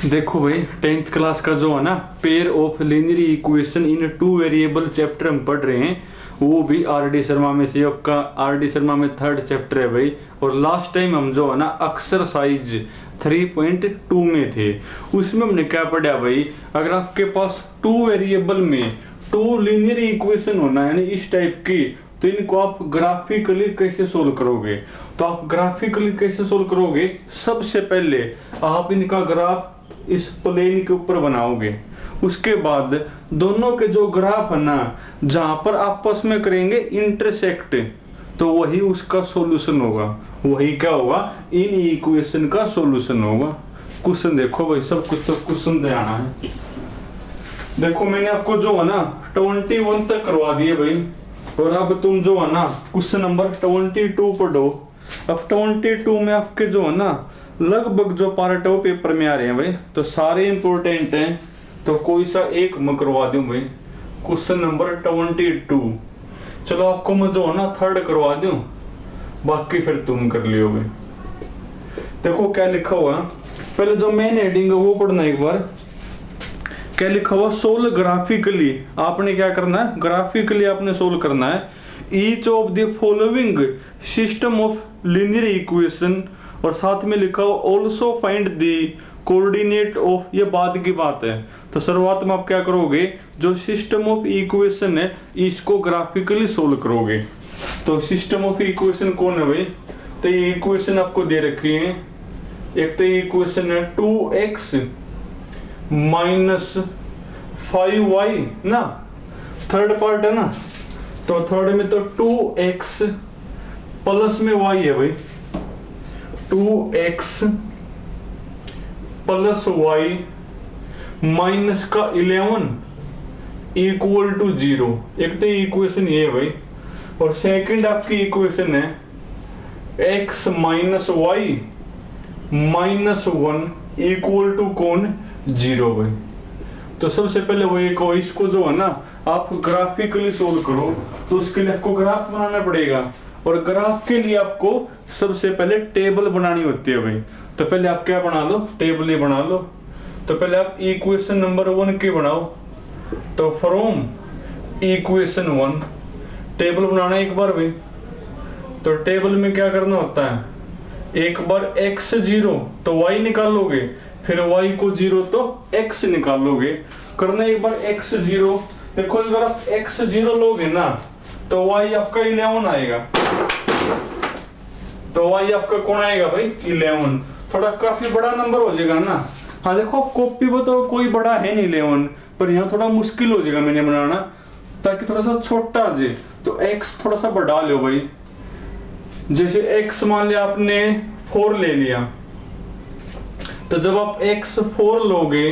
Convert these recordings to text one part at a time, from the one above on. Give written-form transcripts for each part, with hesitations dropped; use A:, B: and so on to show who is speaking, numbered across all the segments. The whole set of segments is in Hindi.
A: देखो भाई 10th क्लास का जो है ना pair of linear equation in two variable chapter हम पढ़ रहे हैं, वो भी आर डी शर्मा में से आपका आर डी शर्मा में 3rd चैप्टर है भाई। और लास्ट टाइम हम जो है ना एक्सरसाइज 3.2 में थे, उसमें हमने क्या पढ़ा भाई, अगर आपके पास टू वेरिएबल में टू लीनियर इक्वेशन होना यानी इस टाइप की, तो इनको आप ग्राफिकली कैसे सोल्व करोगे। तो आप ग्राफिकली कैसे सोल्व करोगे, सबसे पहले आप इनका ग्राफ इस प्लेन के ऊपर बनाओगे। उसके बाद दोनों के जो ग्राफ है ना, जहां पर आपस में करेंगे इंटरसेक्ट, तो वही उसका सॉल्यूशन होगा। वही क्या होगा, इन इक्वेशन का सॉल्यूशन होगा। क्वेश्चन देखो भाई, सब कुछ तो क्वेश्चन ध्यान है। देखो मैंने आपको जो है ना 21 तक करवा दिए भाई, और अब तुम जो है ना क्वेश्चन नंबर 22 पढ़ो। अब 22 में आपके जो है ना लगभग जो पार्ट है वो पेपर में आ रहे हैं भाई, तो सारे इंपॉर्टेंट हैं, तो कोई सा एक मैं करवा दूं भाई। क्वेश्चन नंबर 22, चलो आपको मैं जो है ना 3rd करवा दूं, बाकी फिर तुम कर लियो भाई। देखो क्या लिखा हुआ, पहले जो मेन हेडिंग है वो पढ़ना एक बार। क्या लिखा हुआ, सोल्व ग्राफिकली। आपने क्या करना है, ग्राफिकली आपने सोल्व करना है each of the following system of linear equation, और साथ में लिखा हुआ also find the coordinate of, ये बाद की बात है। तो शुरुआत में आप क्या करोगे, जो सिस्टम ऑफ इक्वेशन है इसको ग्राफिकली सोल्व करोगे। तो सिस्टम ऑफ इक्वेशन कौन है भाई, तो ये इक्वेशन आपको दे रखी है। एक तो ये इक्वेशन है 2x - 5y ना, 3rd पार्ट है ना, तो 3rd में तो 2x प्लस में y है भाई, 2x प्लस y माइनस का 11 इक्वल टू 0। एक तो इक्वेशन ये है भाई, और सेकंड आपकी इक्वेशन है x minus y minus 1 equal to कौन, 0 भाई। तो सबसे पहले वो एक इसको जो है ना आप ग्राफिकली सोल्व करो, तो उसके लिए आपको ग्राफ बनाना पड़ेगा, और ग्राफ के लिए आपको सबसे पहले टेबल बनानी होती है भाई। तो पहले आप क्या बना लो, टेबल ही बना लो। तो पहले आप इक्वेशन नंबर 1 की बनाओ। तो फ्रॉम इक्वेशन 1 टेबल बनाना एक बार भाई। तो टेबल में क्या करना होता है, एक बार x 0 तो y निकालोगे, फिर y को 0 तो x निकालोगे। करना एक बार x 0, देखो अगर आप x 0 लोगे ना तो y आपका 11 आएगा। तो y आपका कौन आएगा भाई, 11। थोड़ा काफी बड़ा नंबर हो जाएगा ना। हाँ देखो कॉपी में तो कोई बड़ा है नहीं 11, पर यहाँ थोड़ा मुश्किल हो जाएगा मैंने बनाना, ताकि थोड़ा सा छोटा आ जाए। तो x थोड़ा सा बढ़ा लो भाई। जैसे x मान लिया आपने 4 ले लिया, तो जब आप x 4 लोगे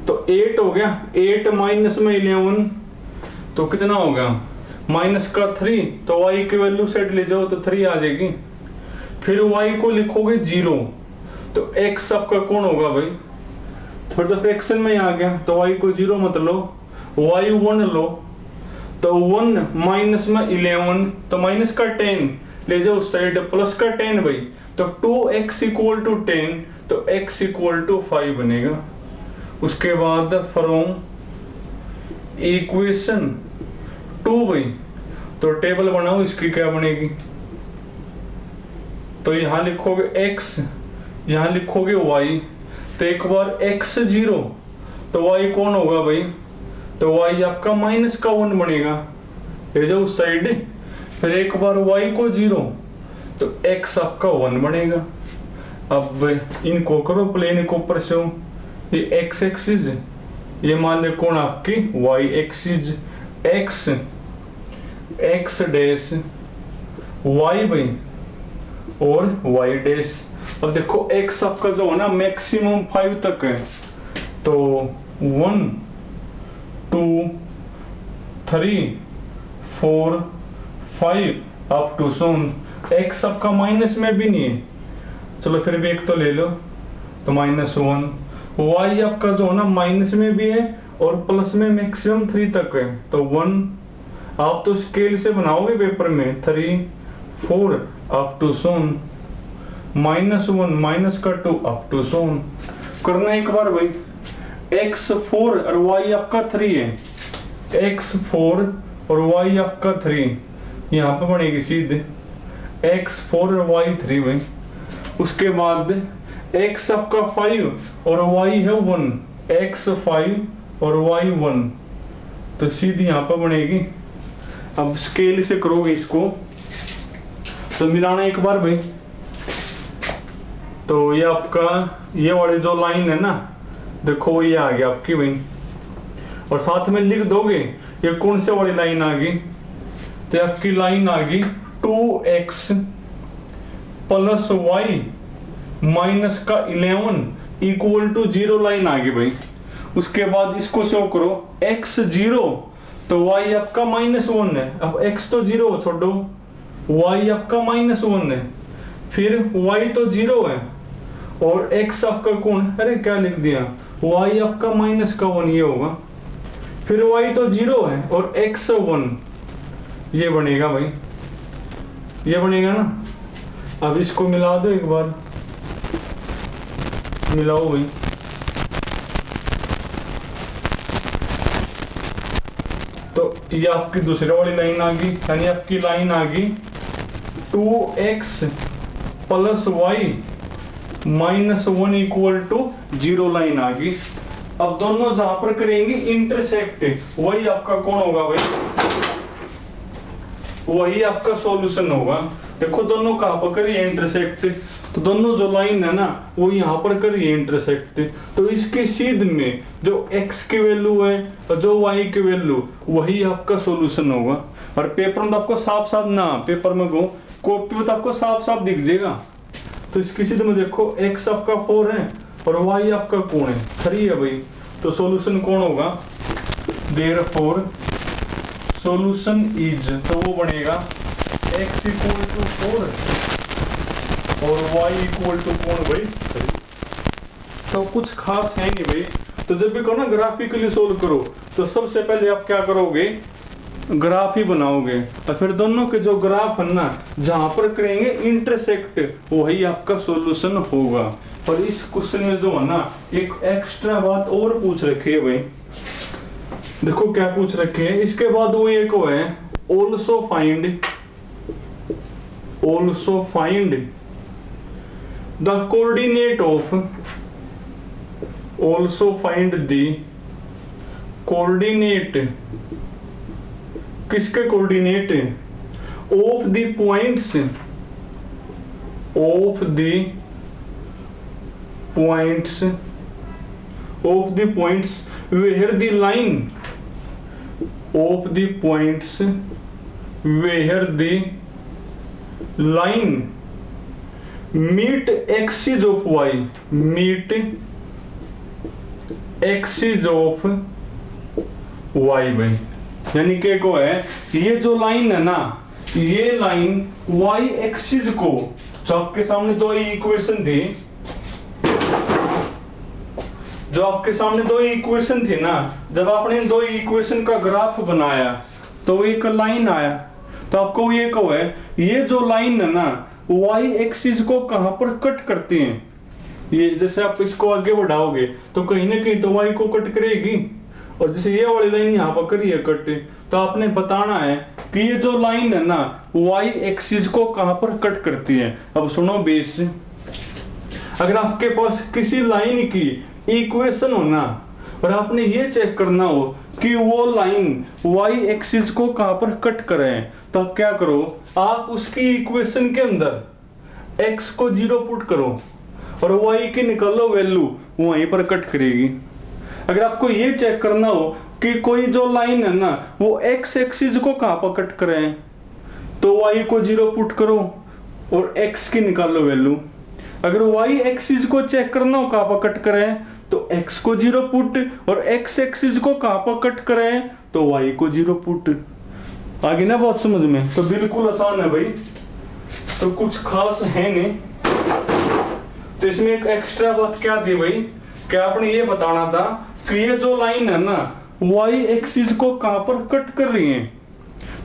A: तो 8 हो गया, 8 माइनस में 11 तो कितना होगा, माइनस का 3। तो y की वैल्यू सेट ले जाओ तो 3 आ जाएगी। फिर y को लिखोगे 0, तो x आपका कौन होगा भाई, थोड़ा तो फ्रैक्शन में आ गया, तो y को 0 मत लो, y 1 लो। तो 1 माइनस में 11 तो माइनस का 10 ले जाओ उस साइड, प्लस का 10 भाई। तो 2x इक्वल टू 10, तो x इक्वल टू 5 बनेगा। उसके बाद फ्रॉम इक्वेशन 2 भाई, तो टेबल बनाओ, इसकी क्या बनेगी। तो यहां लिखोगे x, यहां लिखोगे y। तो एक बार x 0 तो y कौन होगा भाई, तो y आपका माइनस का 1 बनेगा, ले जाओ उस साइड। फिर एक बार y को 0 तो x आपका 1 बनेगा। अब इनको करो प्लेन को ऊपर से, ये x एक्सिस, ये मान ले कौन आपकी y axis, x x dash y भाई और y डैश। अब देखो x आपका जो है ना मैक्सिमम 5 तक है, तो 1 2 3 4 5 अप टू सोन। x आपका माइनस में भी नहीं है, चलो फिर भी एक तो ले लो, तो -1। y आपका जो है ना माइनस में भी है और प्लस में मैक्सिमम 3 तक है, तो 1। आप तो स्केल से बनाओगे पेपर में, 3 4 अप टू सोन, -1 माइनस का 2 अप टू सोन। करना एक बार भाई, x4 और y आपका 3 है, x4 और y आपका 3, यहाँ पे बनेगी सीधे x4 और y3 भाई। उसके बाद x आपका 5 और y है 1, x5 और y1, तो सीधी यहाँ पे बनेगी। अब स्केल से करोगे इसको तो मिलाना एक बार भाई, तो ये आपका ये वाली जो लाइन है ना, देखो ये आ गया आपकी भाई, और साथ में लिख दोगे ये कौन से वाली लाइन आ गई, तो आपकी लाइन आ गई 2x प्लस y माइनस का 11 इक्वल टू 0 लाइन आ गई भाई। उसके बाद इसको शो करो x 0 तो y आपका -1 है, अब x तो 0 छोड़ो, y आपका -1 है, फिर y तो 0 है और x आपका कौन, अरे क्या लिख दिया, y आपका -1 ये होगा, फिर y तो 0 है और x 1, ये बनेगा भाई, ये बनेगा ना। अब इसको मिला दो एक बार, मिलाओ भाई, तो ये आपकी दूसरी वाली लाइन आ गई, यानी आपकी लाइन आ गई 2x plus y -1 equal to 0 line आ गई। अब दोनों जहां पर करेंगे इंटरसेक्ट, वही आपका कौन होगा भाई, वही आपका सॉल्यूशन होगा। देखो दोनों कहां पर करिए इंटरसेक्ट, तो दोनों जो लाइन है ना वो यहाँ पर करिए इंटरसेक्ट, तो इसके सीध में जो x की वैल्यू है और जो y की वैल्यू, वही आपका सॉल्यूशन होगा। और पेपर में तो आपको साफ साफ ना, पेपर में को कॉपी में तो आपको साफ साफ दिख जाएगा। तो इसके सीध में देखो x आपका 4 है और y आपका कौन है, 3 है भाई, तो सॉल्यूशन कौन होगा, देयरफॉर सॉल्यूशन इज, तो वो बनेगा x इक्वल टू 4 और y इक्वल टू कौन भाई 3। तो कुछ खास है नहीं भाई। तो जब भी कहो ना ग्राफिकली सोल्व करो, तो सबसे पहले आप क्या करोगे, ग्राफ ही बनाओगे, और फिर दोनों के जो ग्राफ है ना जहां पर करेंगे इंटरसेक्ट, वही आपका सॉल्यूशन होगा। और इस क्वेश्चन में जो है ना एक एक्स्ट्रा बात और पूछ रखी है भाई, देखो क्या पूछ रखे है। इसके बाद वो एक है also find the coordinate of, also find the coordinate, किसके coordinate, of the points, of the points, of the points where the line, of the points where the line meet axis of y, meet axis of y भाई, यानी कि को है ये जो लाइन है ना, ये लाइन y एक्सिस को, जो आपके सामने दो इक्वेशन थी, जो आपके सामने दो इक्वेशन थी ना, जब आपने दो इक्वेशन का ग्राफ बनाया तो एक लाइन आया, तो आपको ये कहो है ये जो लाइन है ना y एक्सिस को कहां पर कट करती हैं, ये जैसे आप इसको आगे बढ़ाओगे तो कहीं ना कहीं तो y को कट करेगी, और जैसे ये वाली लाइन यहाँ पर करी है कट, तो आपने बताना है कि ये जो लाइन है ना y एक्सिस को कहां पर कट करती है। अब सुनो बेस, अगर आपके पास किसी लाइन की इक्वेशन हो ना और आपने ये चेक करना हो कि वो लाइन y एक्सिस को कहां पर कट करे, तो आप क्या करो, आप उसकी इक्वेशन के अंदर x को 0 पुट करो और y की निकालो वैल्यू, वहीं पर कट करेगी। अगर आपको ये चेक करना हो कि कोई जो लाइन है ना वो x एक्सिस को कहां पर कट करे, तो y को 0 पुट करो और x की निकालो वैल्यू। अगर y एक्सिस को चेक करना हो कहां पर कट करे, तो x को 0 पुट, और x एक्सिस को कहां पर कट करे, तो y को 0 पुट। आगे ना बात समझ में, तो बिल्कुल आसान है भाई, तो कुछ खास है नहीं। तो इसमें एक एक्स्ट्रा बात क्या थी भाई, कि आपने ये बताना था कि ये जो लाइन है ना y एक्सिस को कहां पर कट कर रही है,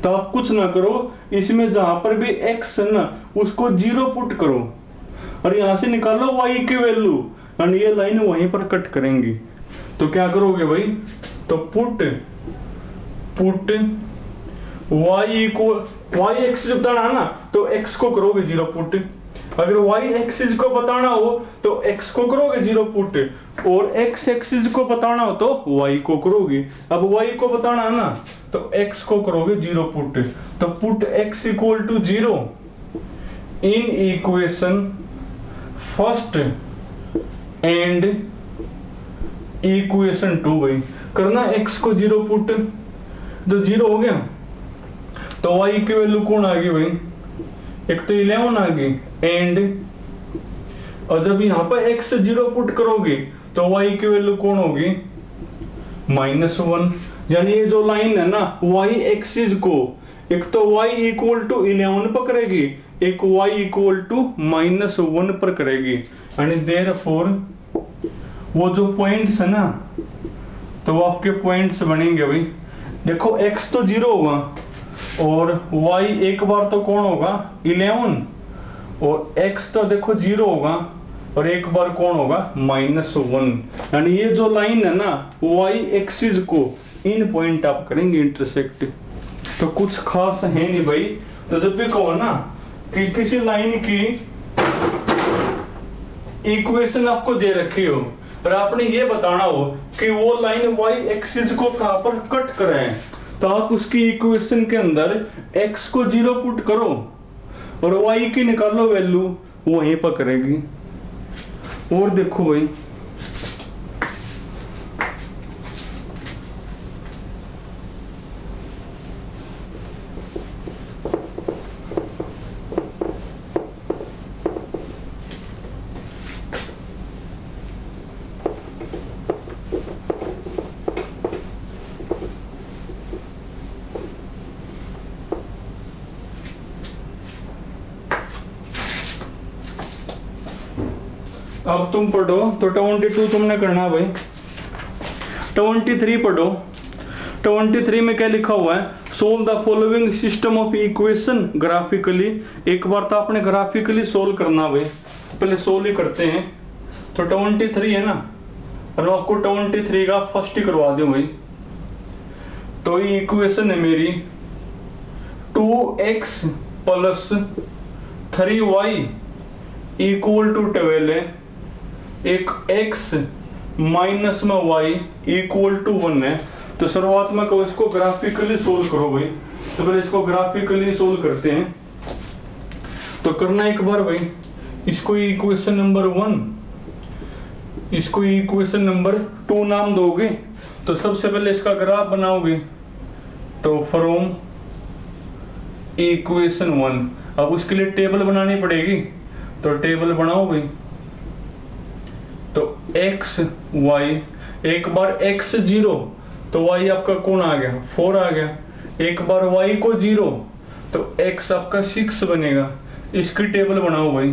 A: तो आप कुछ ना करो, इसमें जहां पर भी x है ना उसको 0 पुट करो और यहां से निकालो y की वैल्यू, और ये लाइन वहीं पर कट करेंगी। तो क्या करोगे भाई, तो put y equal y axis बताना है ना, तो x को करोगे 0 पुट। अगर y एक्सिस को बताना हो तो x को करोगे 0 पुट, और x एक्सिस को बताना हो तो y को करोगे। अब y को बताना है ना, तो x को करोगे 0 पुट। तो put x equal to 0 in equation first and equation 2। भाई करना x को 0 पुट, तो 0 हो गया। तो y की वैल्यू कौन आ गई भाई, एक तो 11 आ गई एंड, और जब यहाँ पर x 0 पुट करोगे तो y की वैल्यू कौन होगी, -1। यानी ये जो लाइन है ना y एक्सिस को एक तो y इक्वल टू 11 पर करेगी, एक y इक्वल टू -1 पर करेगी। यानी देयरफॉर वो जो पॉइंट्स है ना, तो वो आपके पॉइंट्स बनेंगे भाई। देखो x तो 0 होगा और y एक बार तो कौन होगा 11, और x तो देखो 0 होगा और एक बार कौन होगा -1। यानी ये जो लाइन है ना y एक्सिस को इन पॉइंट आप करेंगे इंटरसेक्ट। तो कुछ खास है नहीं भाई। तो जब भी कहो ना कि किसी लाइन की इक्वेशन आपको दे रखी हो और आपने ये बताना हो कि वो लाइन y एक्सिस को कहां पर कट करे, तो आप उसकी इक्वेशन के अंदर x को 0 पुट करो और y की निकालो वैल्यू, वहीं पर करेगी। और देखो भाई अब तुम पढ़ो तो 22 तुमने करना भाई। 23 पढ़ो। 23 में क्या लिखा हुआ है, solve the following system of equation graphically. एक बार तो आपने ग्राफिकली सोल्व करना भाई, पहले सोल्व ही करते हैं। तो 23 है ना, और आपको 23 का फर्स्ट ही करवा दूं भाई। तो ये इक्वेशन है मेरी 2x plus 3y equal to 12 है, एक x माइनस में y इक्वल टू 1 है। तो शुरुआत में कहो इसको ग्राफिकली सोल्व करो भाई। तो पहले इसको ग्राफिकली सोल्व करते हैं। तो करना एक बार भाई, इसको इक्वेशन नंबर 1, इसको इक्वेशन नंबर 2 नाम दोगे। तो सबसे पहले इसका ग्राफ बनाओगे, तो फ्रॉम इक्वेशन 1। अब उसके लिए टेबल बनानी पड़ेगी, तो टेबल बनाओ भाई। तो x y, एक बार x 0 तो y आपका कौन आ गया 4 आ गया, एक बार y को 0 तो x आपका 6 बनेगा। इसकी टेबल बनाओ भाई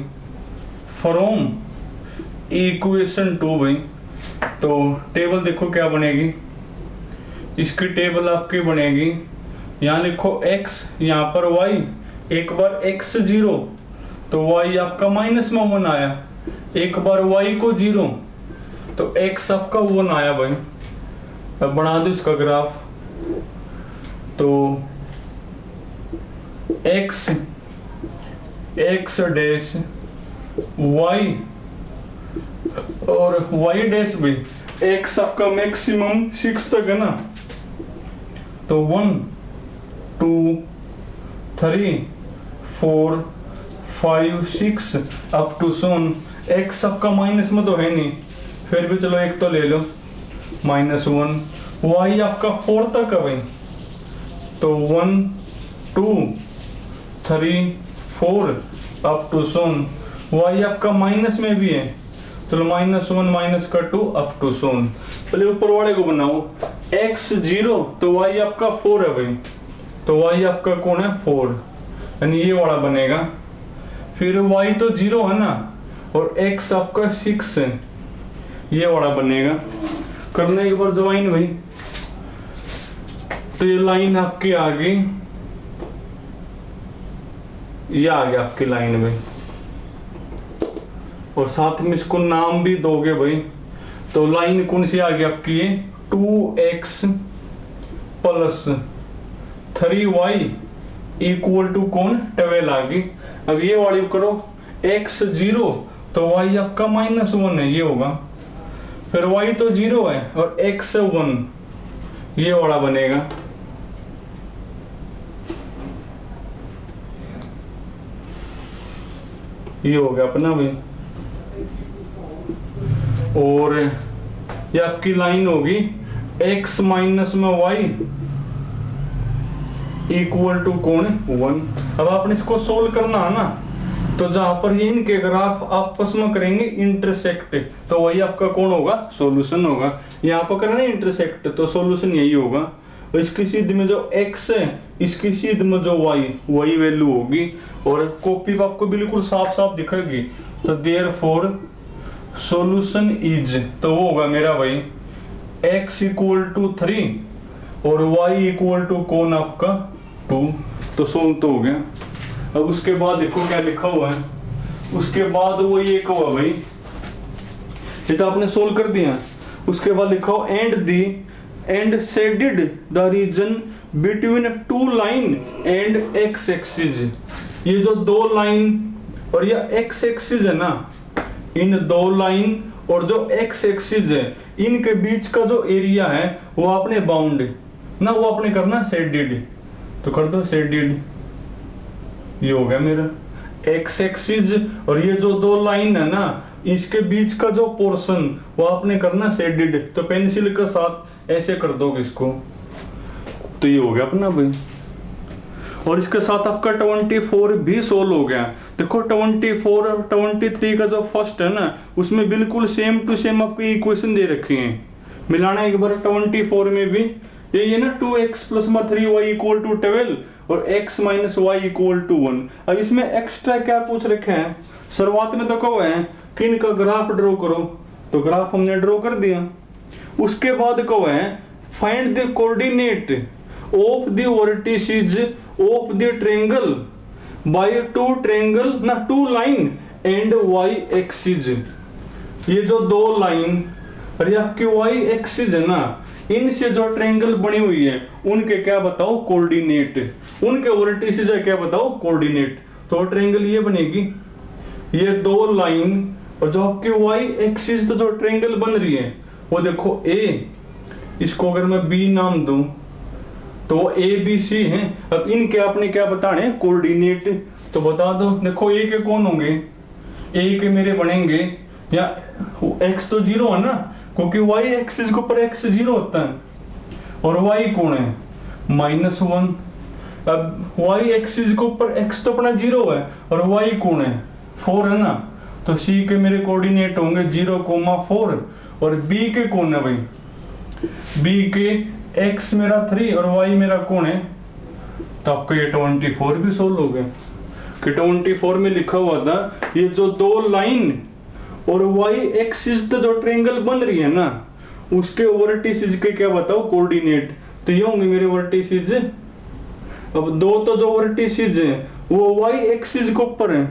A: फ्रॉम इक्वेशन 2 भाई। तो टेबल देखो क्या बनेगी, इसकी टेबल आपकी बनेगी, यहाँ लिखो x, यहाँ पर y, एक बार x 0 तो y आपका -1 आया, एक बार y को 0 तो x आपका 1 आया भाई। अब बना दो इसका ग्राफ। तो x डैश y और y डैश भी, x आपका मैक्सिमम 6 तक है ना, तो 1 2 3 4 5 6 अप टू 7। x आपका माइनस में तो है नहीं, फिर भी चलो एक तो ले लो -1। y आपका 4 तक है भाई, तो 1 2 3 4 अप टू 7। y आपका माइनस में भी है, चलो -1 -2 अप टू 7। पहले ऊपर वाले को बनाओ, x 0 तो y आपका 4 है भाई, तो y आपका कौन है 4, यानी ये वाला बनेगा। फिर y तो 0 है ना, और x आपका 6 है, ये वाला बनेगा। करने एक बार ज्वाइन भाई। तो ये लाइन आपकी आ गई, ये आ गया आपकी लाइन भाई, और साथ में इसको नाम भी दोगे भाई। तो लाइन कौन सी आ गई आपकी, 2x plus 3y equal to कौन 12 आ गई। अब ये वाली करो x 0 तो y आपका -1 है, ये होगा। फिर y तो 0 है और x 1, ये वाला बनेगा। ये हो गया अपना भाई। और ये आपकी लाइन होगी x माइनस में y इक्वल टू कौन 1। अब आपने इसको सोल्व करना है ना, तो जहां पर ये इनके ग्राफ आपस में करेंगे इंटरसेक्ट, तो वही आपका कौन होगा, सॉल्यूशन होगा। यहाँ पर करना इंटरसेक्ट तो सॉल्यूशन यही होगा। इसकी सीध में जो x है, इसकी सीध में जो y, वही वैल्यू होगी। और कॉपी आपको बिल्कुल साफ साफ दिखेगी। तो देयरफॉर सॉल्यूशन इज, तो वो होगा मेरा भाई x इक्वल टू 3 और y इक्वल टू कौन आपका 2। तो सोल्व तो हो गया। अब उसके बाद देखो क्या लिखा हुआ है, उसके बाद वो ये हुआ भाई, ये तो आपने सोल्व कर दिया। उसके बाद लिखा हो and shaded the region between 2 line and x axis. ये जो 2 लाइन और ये x एक्सिस है ना, इन 2 लाइन और जो x एक्सिस है, इनके बीच का जो एरिया है वो आपने बाउंड ना, वो आपने करना शेडेड। तो कर दो शेडेड, ये हो गया मेरा x एक्सिस। और ये जो 2 लाइन है ना, इसके बीच का जो पोर्शन वो आपने करना शेडेड। तो पेंसिल के साथ ऐसे कर दोगे इसको, तो ये हो गया अपना भाई। और इसके साथ आपका 24 भी सोल्व हो गया। देखो 24 और 23 का जो फर्स्ट है ना, उसमें बिल्कुल सेम टू सेम आपको इक्वेशन दे रखी है। मिलाना एक बार 24 में भी ये ना 2x plus 3y equal to 12 और x minus y equal to 1। अब इसमें एक्स्ट्रा क्या पूछ रखे हैं, शुरुआत में तो कहो है कि इनका ग्राफ ड्रॉ करो, तो ग्राफ हमने ड्रॉ कर दिया। उसके बाद कहो है find the coordinate of the vertices of the triangle by 2 line and y axis. ये जो 2 लाइन और ये आपकी y एक्सिस है ना, इनसे जो ट्रायंगल बनी हुई है उनके क्या बताओ कोऑर्डिनेट, उनके वर्टिसेस है क्या बताओ कोऑर्डिनेट। तो ट्रायंगल ये बनेगी, ये 2 लाइन और जो आपकी y एक्सिस तो जो ट्रायंगल बन रही है वो देखो a, इसको अगर मैं b नाम दूं तो a b c है। अब इनके आपने क्या बताने कोऑर्डिनेट, तो बता दो। देखो a के कौन होंगे, a के मेरे बनेंगे या x तो 0 है ना, क्योंकि y एक्सिस के ऊपर x 0 होता है और y कौन है -1। अब y एक्सिस के ऊपर x तो अपना 0 है और y कौन है 4 है ना, तो c के मेरे कोऑर्डिनेट होंगे 0,4 और b के कौन है भाई, b के x मेरा 3 और y मेरा कौन है। तो आपका ये 24 भी सोल्व हो गया कि 24 में लिखा हुआ था ये जो 2 लाइन और y एक्सिस तो जो ट्रायंगल बन रही है ना, उसके वर्टिसेस के क्या बताओ कोऑर्डिनेट। तो ये होंगे मेरे वर्टिसेस। अब 2 तो जो वर्टिसेस है वो y एक्सिस के ऊपर है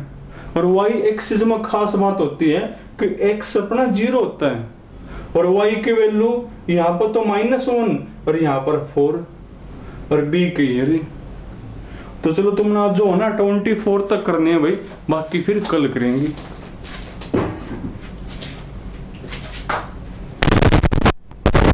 A: और y एक्सिस में खास बात होती है कि x अपना 0 होता है और y की वैल्यू यहाँ पर तो -1 और यहाँ पर 4 और b की ये। तो चलो तुमने आज जो है ना 24 तक करने हैं भाई, बाकी फिर कल करेंगे।